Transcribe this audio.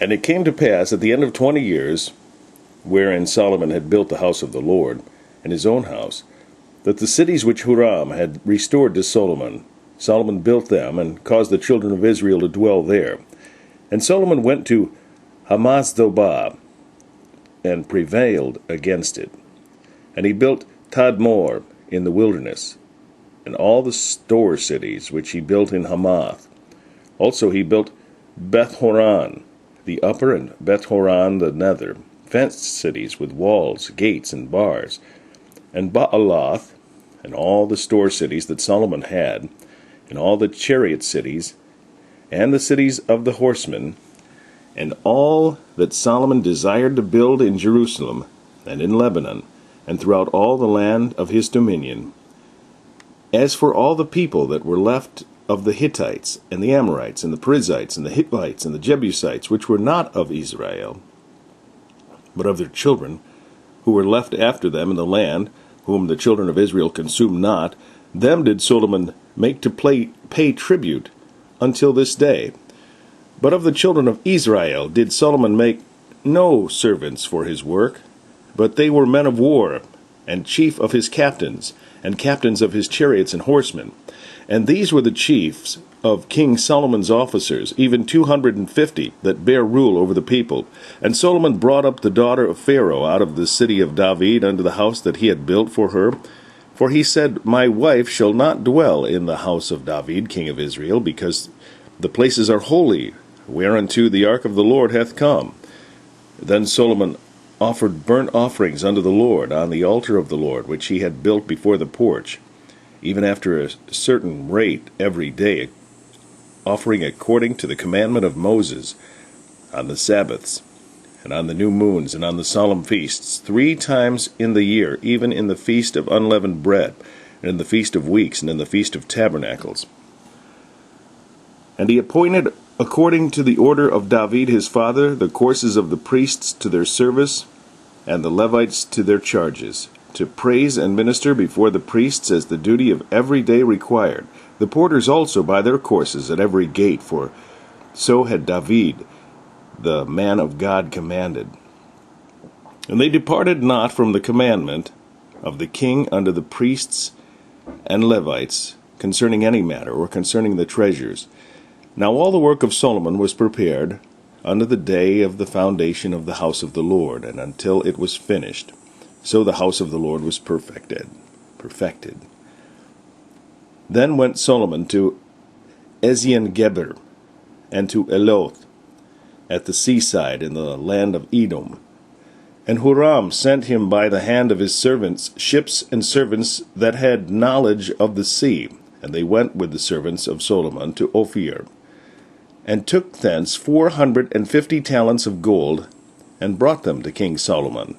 And it came to pass at the end of 20 years, wherein Solomon had built the house of the Lord, and his own house, that the cities which Huram had restored to Solomon, Solomon built them, and caused the children of Israel to dwell there. And Solomon went to Hamath zobah, and prevailed against it. And he built Tadmor in the wilderness, and all the store cities which he built in Hamath. Also he built Beth horon, the upper, and Beth horon the nether, fenced cities with walls, gates, and bars. And Baalath, and all the store cities that Solomon had, and all the chariot cities, and the cities of the horsemen, and all that Solomon desired to build in Jerusalem, and in Lebanon, and throughout all the land of his dominion. As for all the people that were left of the Hittites, and the Amorites, and the Perizzites, and the Hivites, and the Jebusites, which were not of Israel, but of their children, who were left after them in the land, whom the children of Israel consumed not, them did Solomon make to pay tribute until this day. But of the children of Israel did Solomon make no servants for his work, but they were men of war, and chief of his captains, and captains of his chariots and horsemen. And these were the chiefs of King Solomon's officers, even 250, that bare rule over the people. And Solomon brought up the daughter of Pharaoh out of the city of David unto the house that he had built for her. For he said, My wife shall not dwell in the house of David, king of Israel, because the places are holy, whereunto the ark of the Lord hath come. Then Solomon offered burnt offerings unto the Lord on the altar of the Lord, which he had built before the porch, even after a certain rate every day, offering according to the commandment of Moses, on the Sabbaths, and on the new moons, and on the solemn feasts, 3 times in the year, even in the feast of unleavened bread, and in the feast of weeks, and in the feast of tabernacles. And he appointed, according to the order of David his father, the courses of the priests to their service, and the Levites to their charges, to praise and minister before the priests as the duty of every day required, the porters also by their courses at every gate, for so had David, the man of God, commanded. And they departed not from the commandment of the king unto the priests and Levites concerning any matter, or concerning the treasures. Now all the work of Solomon was prepared unto the day of the foundation of the house of the Lord, and until it was finished. So the house of the Lord was perfected. Then went Solomon to Ezion-Geber, and to Eloth, at the seaside in the land of Edom. And Huram sent him by the hand of his servants ships and servants that had knowledge of the sea. And they went with the servants of Solomon to Ophir, and took thence 450 talents of gold, and brought them to King Solomon.